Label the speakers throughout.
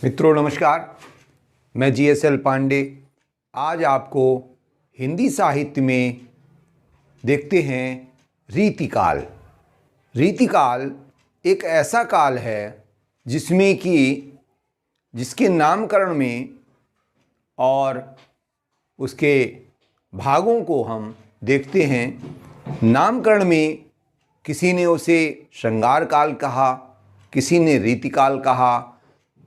Speaker 1: मित्रों नमस्कार, मैं GSL पांडे आज आपको हिंदी साहित्य में देखते हैं रीतिकाल। रीतिकाल एक ऐसा काल है जिसमें कि जिसके नामकरण में और उसके भागों को हम देखते हैं। नामकरण में किसी ने उसे श्रृंगार काल कहा, किसी ने रीतिकाल कहा,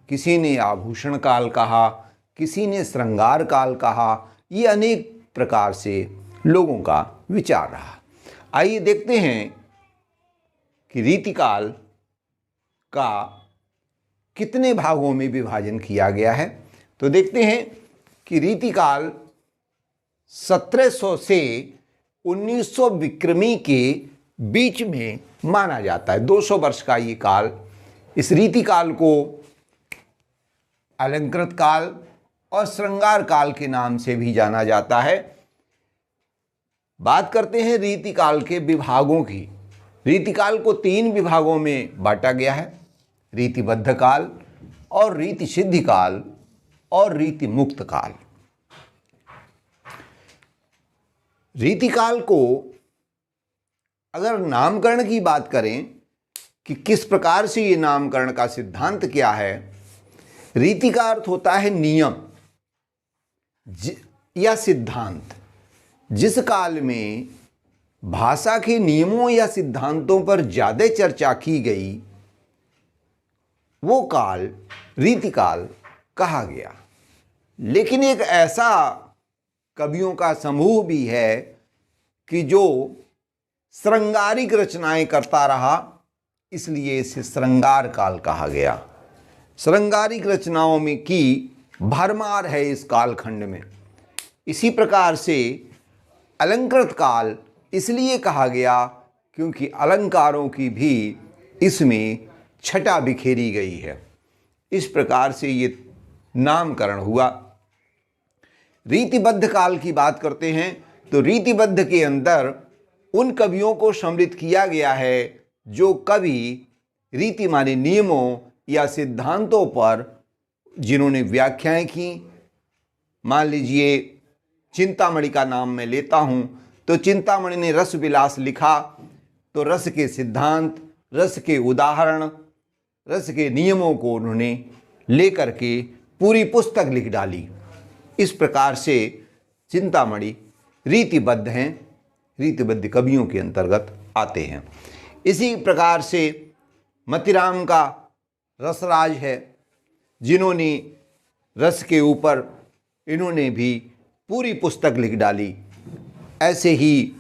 Speaker 1: किसी ने आभूषण काल कहा, किसी ने श्रृंगार काल कहा। ये अनेक प्रकार से लोगों का विचार रहा। आइए देखते हैं कि रीतिकाल का कितने भागों में विभाजन किया गया है। तो देखते हैं कि रीतिकाल 1700 से 1900 विक्रमी के बीच में माना जाता है। 200 वर्ष का ये काल। इस रीतिकाल को अलंकृत काल और श्रृंगार काल के नाम से भी जाना जाता है। बात करते हैं रीतिकाल के विभागों की। रीतिकाल को 3 विभागों में बांटा गया है: रीतिबद्ध काल और रीति सिद्धि काल और रीति मुक्त काल। रीतिकाल को अगर नामकरण की बात करें कि किस प्रकार से ये नामकरण का सिद्धांत क्या है, रीति का अर्थ होता है नियम या सिद्धांत। जिस काल में भाषा के नियमों या सिद्धांतों पर ज़्यादा चर्चा की गई वो काल रीतिकाल कहा गया। लेकिन एक ऐसा कवियों का समूह भी है कि जो श्रृंगारिक रचनाएं करता रहा, इसलिए इसे श्रृंगार काल कहा गया। श्रृंगारिक रचनाओं में की भरमार है इस कालखंड में। इसी प्रकार से अलंकृत काल इसलिए कहा गया क्योंकि अलंकारों की भी इसमें छटा बिखेरी गई है। इस प्रकार से ये नामकरण हुआ। रीतिबद्ध काल की बात करते हैं तो रीतिबद्ध के अंदर उन कवियों को सम्मिलित किया गया है जो कवि रीति माने नियमों या सिद्धांतों पर जिन्होंने व्याख्याएं की। मान लीजिए चिंतामणि का नाम मैं लेता हूं तो चिंतामणि ने रस विलास लिखा, तो रस के सिद्धांत, रस के उदाहरण, रस के नियमों को उन्होंने लेकर के पूरी पुस्तक लिख डाली। इस प्रकार से चिंतामणि रीतिबद्ध हैं, रीतिबद्ध कवियों के अंतर्गत आते हैं। इसी प्रकार से मतिराम का रसराज है, जिन्होंने रस के ऊपर इन्होंने भी पूरी पुस्तक लिख डाली। ऐसे ही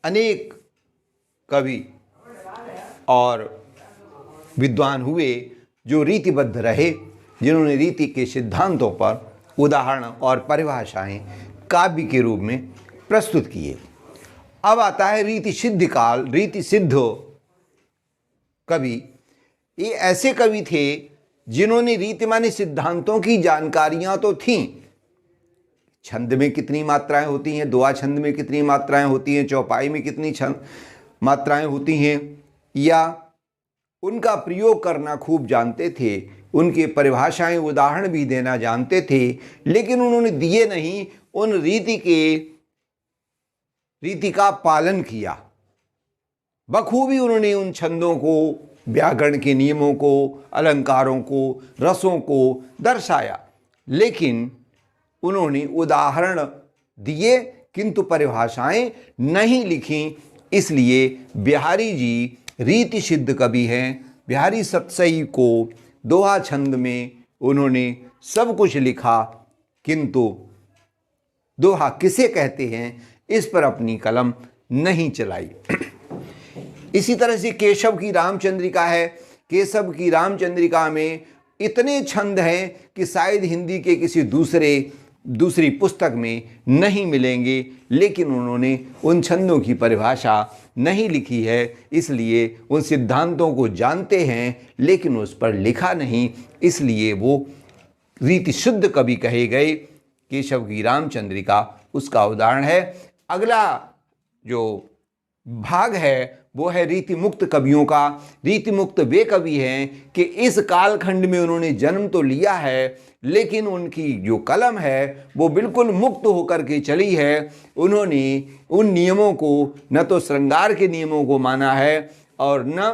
Speaker 1: अनेक कवि और विद्वान हुए जो रीतिबद्ध रहे, जिन्होंने रीति के सिद्धांतों पर उदाहरण और परिभाषाएं काव्य के रूप में प्रस्तुत किए। अब आता है रीति सिद्ध काल। रीति सिद्ध कवि ये ऐसे कवि थे जिन्होंने रीति माने सिद्धांतों की जानकारियां तो थीं। छंद में कितनी मात्राएं होती हैं, दुआ छंद में कितनी मात्राएं होती हैं, चौपाई में कितनी मात्राएं होती हैं, या उनका प्रयोग करना खूब जानते थे। उनके परिभाषाएं उदाहरण भी देना जानते थे, लेकिन उन्होंने दिए नहीं। उन रीति का पालन किया बखूबी। उन्होंने उन छंदों को, व्याकरण के नियमों को, अलंकारों को, रसों को दर्शाया, लेकिन उन्होंने उदाहरण दिए किंतु परिभाषाएं नहीं लिखी। इसलिए बिहारी जी रीति सिद्ध कवि हैं। बिहारी सतसई को दोहा छंद में उन्होंने सब कुछ लिखा, किंतु दोहा किसे कहते हैं इस पर अपनी कलम नहीं चलाई। इसी तरह से केशव की रामचंद्रिका है। केशव की रामचंद्रिका में इतने छंद हैं कि शायद हिंदी के किसी दूसरी पुस्तक में नहीं मिलेंगे, लेकिन उन्होंने उन छंदों की परिभाषा नहीं लिखी है। इसलिए उन सिद्धांतों को जानते हैं लेकिन उस पर लिखा नहीं, इसलिए वो रीति शुद्ध कवि कहे गए। केशव की रामचंद्रिका उसका उदाहरण है। अगला जो भाग है वो है रीति मुक्त कवियों का। रीति मुक्त वे कवि हैं कि इस कालखंड में उन्होंने जन्म तो लिया है, लेकिन उनकी जो कलम है वो बिल्कुल मुक्त होकर के चली है। उन्होंने उन नियमों को, न तो श्रृंगार के नियमों को माना है और न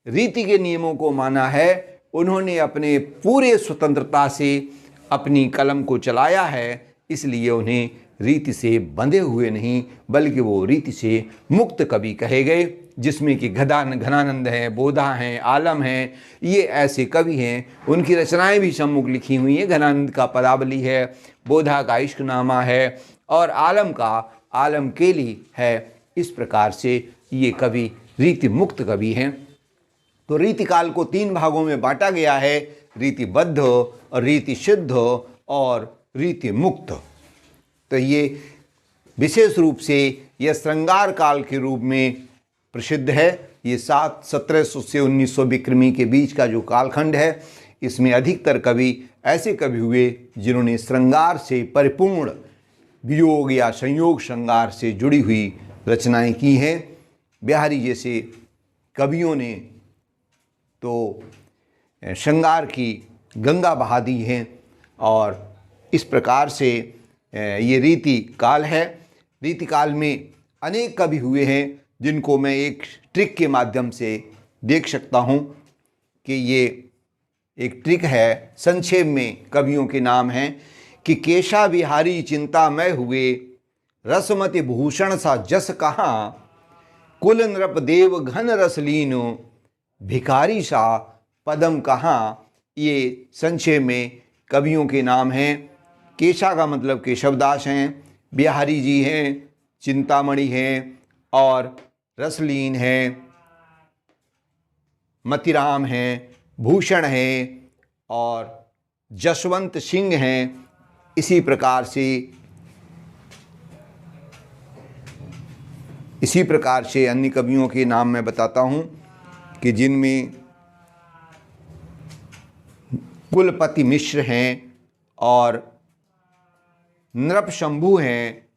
Speaker 1: रीति के नियमों को माना है। उन्होंने अपने पूरे स्वतंत्रता से अपनी कलम को चलाया है, इसलिए उन्हें रीति से बंधे हुए नहीं बल्कि वो रीति से मुक्त कवि कहे गए, जिसमें कि घनानंद हैं, बोधा हैं, आलम हैं। ये ऐसे कवि हैं, उनकी रचनाएं भी सम्मुख लिखी हुई हैं। घनानंद का पदावली है, बोधा का इश्कनामा है और आलम का आलम केली है। इस प्रकार से ये कवि रीति मुक्त कवि हैं। तो रीतिकाल को 3 भागों में बांटा गया है, रीतिबद्ध और रीति सिद्ध और रीति मुक्त। तो ये विशेष रूप से यह श्रृंगार काल के रूप में प्रसिद्ध है। ये 1700 से 1900 विक्रमी के बीच का जो कालखंड है, इसमें अधिकतर कवि ऐसे कवि हुए जिन्होंने श्रृंगार से परिपूर्ण वियोग या संयोग श्रृंगार से जुड़ी हुई रचनाएं की हैं। बिहारी जैसे कवियों ने तो श्रृंगार की गंगा बहा दी है और इस प्रकार से ये रीति काल है। रीति काल में अनेक कवि हुए हैं जिनको मैं एक ट्रिक के माध्यम से देख सकता हूँ कि ये एक ट्रिक है। संक्षेप में कवियों के नाम हैं कि केशा विहारी चिंतामय हुए, रसमति भूषण सा जस कहाँ, कुल नृप देव घन रसलीन, भिखारी सा पदम कहाँ। ये संक्षेप में कवियों के नाम हैं। केशा का मतलब केशवदास हैं, बिहारी जी हैं, चिंतामणि हैं और रसलीन हैं, मतिराम हैं, भूषण हैं और जसवंत सिंह हैं। इसी प्रकार से अन्य कवियों के नाम मैं बताता हूँ कि जिनमें कुलपति मिश्र हैं और नृपशंभु हैं,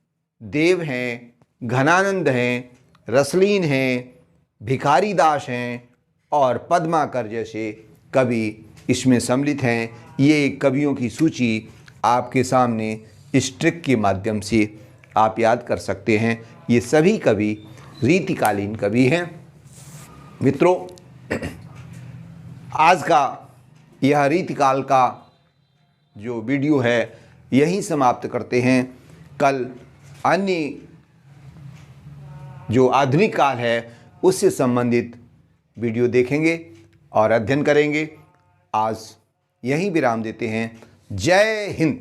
Speaker 1: देव हैं, घनानंद हैं, रसलीन हैं, भिखारी दास हैं और पद्माकर जैसे कवि इसमें सम्मिलित हैं। ये कवियों की सूची आपके सामने इस ट्रिक के माध्यम से आप याद कर सकते हैं। ये सभी कवि रीतिकालीन कवि हैं। मित्रों, आज का यह रीतिकाल का जो वीडियो है यहीं समाप्त करते हैं। कल अन्य जो आधुनिक काल है उससे संबंधित वीडियो देखेंगे और अध्ययन करेंगे। आज यहीं विराम देते हैं। जय हिंद।